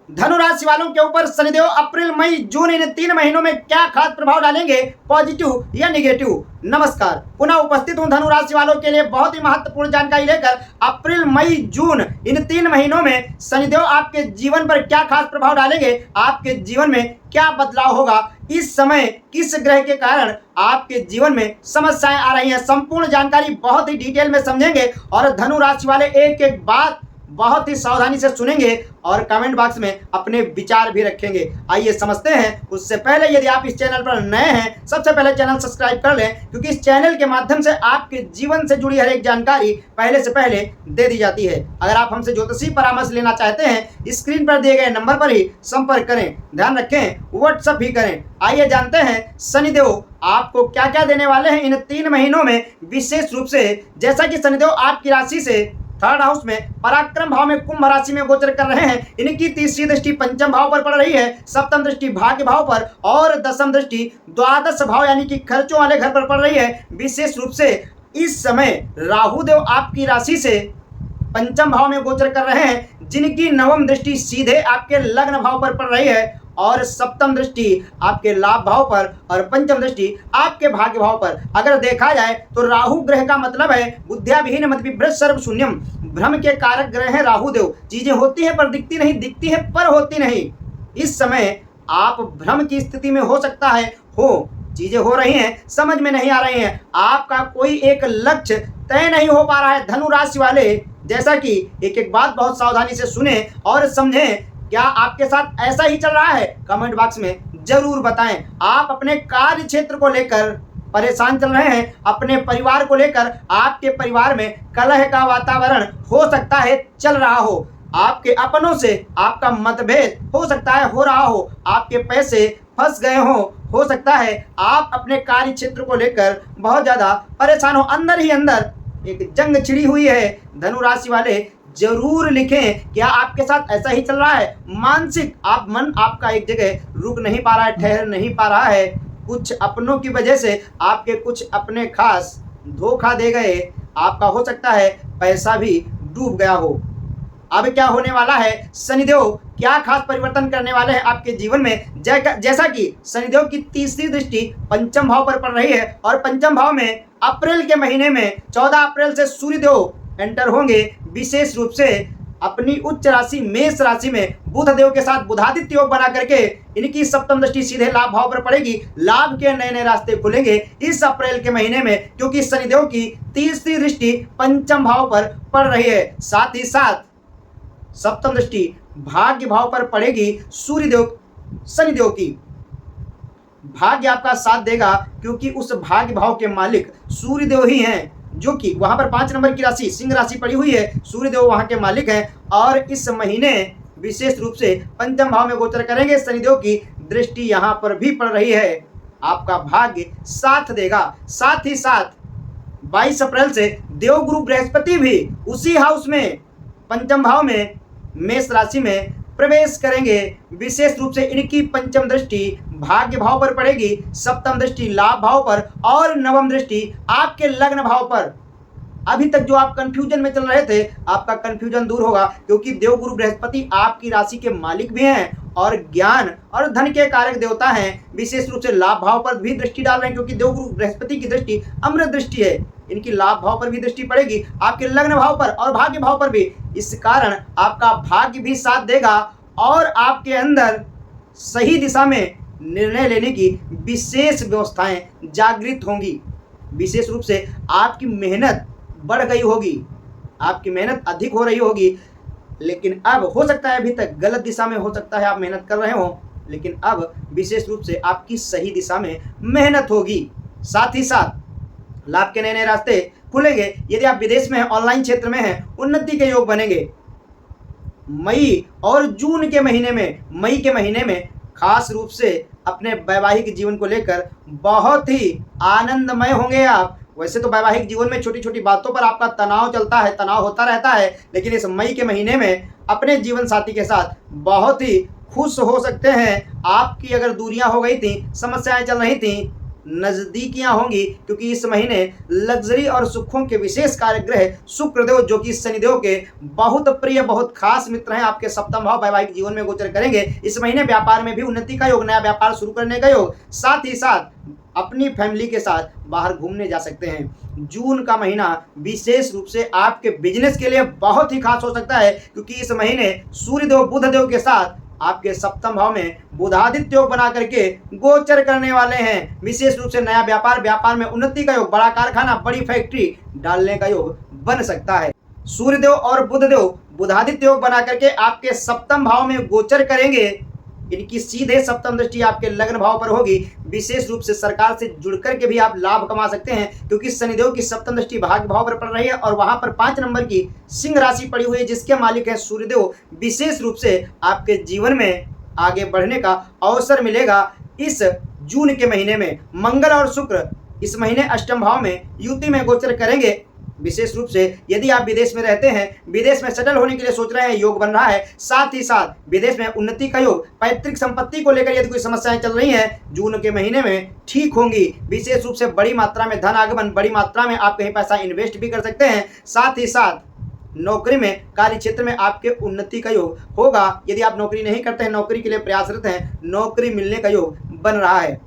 धनु राशि वालों के ऊपर शनिदेव अप्रैल मई जून इन 3 महीनों में क्या खास प्रभाव डालेंगे, पॉजिटिव या नेगेटिव। नमस्कार, पुनः उपस्थित हूं धनु राशि वालों के लिए बहुत ही महत्वपूर्ण जानकारी लेकर। अप्रैल मई जून इन 3 महीनों में शनिदेव आपके जीवन पर क्या खास प्रभाव डालेंगे, आपके जीवन में क्या बदलाव होगा, इस समय किस ग्रह के कारण आपके जीवन में समस्याएं आ रही हैं, संपूर्ण जानकारी बहुत ही डिटेल में समझेंगे और धनु राशि वाले एक एक बात बहुत ही सावधानी से सुनेंगे और कमेंट बॉक्स में अपने विचार भी रखेंगे। आइए समझते हैं। उससे पहले यदि आप इस चैनल पर नए हैं, सबसे पहले चैनल सब्सक्राइब कर लें, क्योंकि इस चैनल के माध्यम से आपके जीवन से जुड़ी हर एक जानकारी पहले से पहले दे दी जाती है। अगर आप हमसे ज्योतिषी परामर्श लेना चाहते हैं, स्क्रीन पर दिए गए नंबर पर ही संपर्क करें, ध्यान रखें व्हाट्सएप भी करें। आइए जानते हैं शनिदेव आपको क्या क्या देने वाले हैं इन 3 महीनों में, विशेष रूप से जैसा कि शनिदेव आपकी राशि से 3rd हाउस में पराक्रम भाव में कुंभ राशि में गोचर कर रहे हैं। इनकी तीसरी दृष्टि पंचम भाव पर पड़ रही है, सप्तम दृष्टि भाग्य भाव पर और दसम दृष्टि द्वादश भाव यानी कि खर्चों वाले घर पर पड़ रही है। विशेष रूप से इस समय राहु देव आपकी राशि से पंचम भाव में गोचर कर रहे हैं, जिनकी नवम दृष्टि सीधे आपके लग्न भाव पर पड़ रही है और सप्तम दृष्टि आपके लाभ भाव पर और पंचम दृष्टि आपके भाग्य भाव पर। अगर देखा जाए तो राहु ग्रह का मतलब है बुद्धिया विहीन मत विभ्रत सर्व शून्यम, भ्रम के कारक ग्रह है राहु देव। चीजें होती हैं पर दिखती नहीं, दिखती है पर होती नहीं। इस समय आप भ्रम की स्थिति में हो सकता है, चीजें हो रही हैं, समझ में नहीं आ रही हैं, आपका कोई एक लक्ष्य तय नहीं हो पा रहा है। धनु राशि वाले जैसा कि एक एक बात बहुत सावधानी से सुने और समझें। क्या आपके साथ ऐसा ही चल रहा है? कमेंट बॉक्स में जरूर बताएं। आप अपने कार्य क्षेत्र को लेकर परेशान चल रहे हैं, अपने परिवार को लेकर आपके परिवार में कलह का वातावरण हो सकता है चल रहा हो, आपके अपनों से आपका मतभेद हो सकता है हो रहा हो, आपके पैसे फंस गए हो सकता है आप अपने कार्य क्षेत्र को लेकर बहुत ज्यादा परेशान हो, अंदर ही अंदर एक जंग छिड़ी हुई है। धनु राशि वाले जरूर लिखें, क्या आपके साथ ऐसा ही चल रहा है? मानसिक मन आपका एक जगह रुक नहीं पा रहा है, ठहर नहीं पा रहा है, कुछ अपनों की वजह से आपके कुछ अपने खास धोखा दे गए, आपका हो सकता है पैसा भी डूब गया हो। अब क्या होने वाला है, शनिदेव क्या खास परिवर्तन करने वाले हैं आपके जीवन में, जैसा कि शनिदेव की तीसरी दृष्टि पंचम भाव पर पड़ रही है और पंचम भाव में अप्रैल के महीने में 14 अप्रैल से सूर्यदेव एंटर होंगे। विशेष रूप से अपनी उच्च राशि मेष राशि में बुध देव के साथ बुधादित्य योग बना करके इनकी सप्तम दृष्टि सीधे लाभ भाव पर पड़ेगी। लाभ के नए नए रास्ते खुलेंगे इस अप्रैल के महीने में, क्योंकि शनिदेव की तीसरी दृष्टि पंचम भाव पर पड़ रही है। साथ ही साथ सप्तम दृष्टि भाग्य भाव पर पड़ेगी शनिदेव की। भाग्य आपका साथ देगा, क्योंकि उस भाग्य भाव के मालिक सूर्यदेव ही हैं, जो कि वहां पर 5 नंबर की राशि सिंह राशि पड़ी हुई है, सूर्यदेव वहां के मालिक हैं और इस महीने विशेष रूप से पंचम भाव में गोचर करेंगे। शनिदेव की दृष्टि यहां पर भी पड़ रही है, आपका भाग्य साथ देगा। साथ ही साथ 22 अप्रैल से देवगुरु बृहस्पति भी उसी हाउस में पंचम भाव में मेष राशि में प्रवेश करेंगे। विशेष रूप से इनकी पंचम दृष्टि भाग्य भाव पर पड़ेगी, सप्तम दृष्टि लाभ भाव पर और नवम दृष्टि आपके लग्न भाव पर। अभी तक जो आप कंफ्यूजन में चल रहे थे, आपका कंफ्यूजन दूर होगा, क्योंकि देवगुरु बृहस्पति आपकी राशि के मालिक भी हैं और ज्ञान और धन के कारक देवता हैं। विशेष रूप से लाभ भाव पर भी दृष्टि डाल रहे हैं, क्योंकि देवगुरु बृहस्पति की दृष्टि अमृत दृष्टि है, इनकी लाभ भाव पर भी दृष्टि पड़ेगी, आपके लग्न भाव पर और भाग्य भाव पर भी। इस कारण आपका भाग्य भी साथ देगा और आपके अंदर सही दिशा में निर्णय लेने की विशेष व्यवस्थाएं जागृत होंगी। विशेष रूप से आपकी मेहनत बढ़ गई होगी, आपकी मेहनत अधिक हो रही होगी, लेकिन अब हो सकता है अभी तक गलत दिशा में हो सकता है आप मेहनत कर रहे हो, लेकिन अब विशेष रूप से आपकी सही दिशा में मेहनत होगी। साथ ही साथ लाभ के नए नए रास्ते खुलेंगे। यदि आप विदेश में हैं, ऑनलाइन क्षेत्र में हैं, उन्नति के योग बनेंगे। मई और जून के महीने में, मई के महीने में खास रूप से अपने वैवाहिक जीवन को लेकर बहुत ही आनंदमय होंगे आप। वैसे तो वैवाहिक जीवन में छोटी छोटी बातों पर आपका तनाव चलता है, तनाव होता रहता है, लेकिन इस मई के महीने में अपने जीवन साथी के साथ बहुत ही खुश हो सकते हैं। आपकी अगर दूरियां हो गई थी, समस्याएं चल रही थी, नजदीकियां होंगी, क्योंकि इस महीने लग्जरी और सुखों के विशेष कारक शुक्रदेव, जो कि शनिदेव के बहुत प्रिय बहुत खास मित्र हैं, आपके सप्तम भाव वैवाहिक जीवन में गोचर करेंगे। इस महीने व्यापार में भी उन्नति का योग, नया व्यापार शुरू करने का योग, साथ ही साथ अपनी फैमिली के साथ बाहर घूमने जा सकते हैं। जून का महीना विशेष रूप से आपके बिजनेस के लिए बहुत ही खास हो सकता है, क्योंकि इस महीने सूर्यदेव बुधदेव के साथ आपके सप्तम भाव में बुधादित्य योग बना करके गोचर करने वाले हैं। विशेष रूप से नया व्यापार, व्यापार में उन्नति का योग, बड़ा कारखाना, बड़ी फैक्ट्री डालने का योग बन सकता है। सूर्यदेव और बुधदेव बुधादित्य योग बना करके आपके सप्तम भाव में गोचर करेंगे। इनकी सीधे सप्तम दृष्टि आपके लग्न भाव पर होगी। विशेष रूप से सरकार से जुड़कर के भी आप लाभ कमा सकते हैं, क्योंकि शनिदेव की सप्तम दृष्टि भाग्य भाव पर पड़ रही है और वहां पर 5 नंबर की सिंह राशि पड़ी हुई है, जिसके मालिक है सूर्यदेव। विशेष रूप से आपके जीवन में आगे बढ़ने का अवसर मिलेगा। इस जून के महीने में मंगल और शुक्र इस महीने अष्टम भाव में युति में गोचर करेंगे। विशेष रूप से यदि आप विदेश में रहते हैं, विदेश में सेटल होने के लिए सोच रहे हैं, योग बन रहा है। साथ ही साथ विदेश में उन्नति का योग, पैतृक संपत्ति को लेकर यदि कोई समस्याएं चल रही हैं, जून के महीने में ठीक होंगी। विशेष रूप से बड़ी मात्रा में धन आगमन, बड़ी मात्रा में आप कहीं पैसा इन्वेस्ट भी कर सकते हैं। साथ ही साथ नौकरी में, कार्य क्षेत्र में आपके उन्नति का योग होगा। यदि आप नौकरी नहीं करते हैं, नौकरी के लिए प्रयासरत हैं, नौकरी मिलने का योग बन रहा है।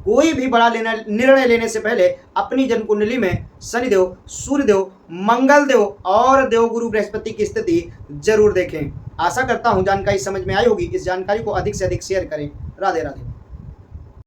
कोई भी बड़ा निर्णय लेने से पहले अपनी जन्म कुंडली में शनिदेव, सूर्यदेव, मंगलदेव और देवगुरु बृहस्पति की स्थिति जरूर देखें। आशा करता हूं जानकारी समझ में आई होगी। इस जानकारी को अधिक से अधिक शेयर करें। राधे राधे।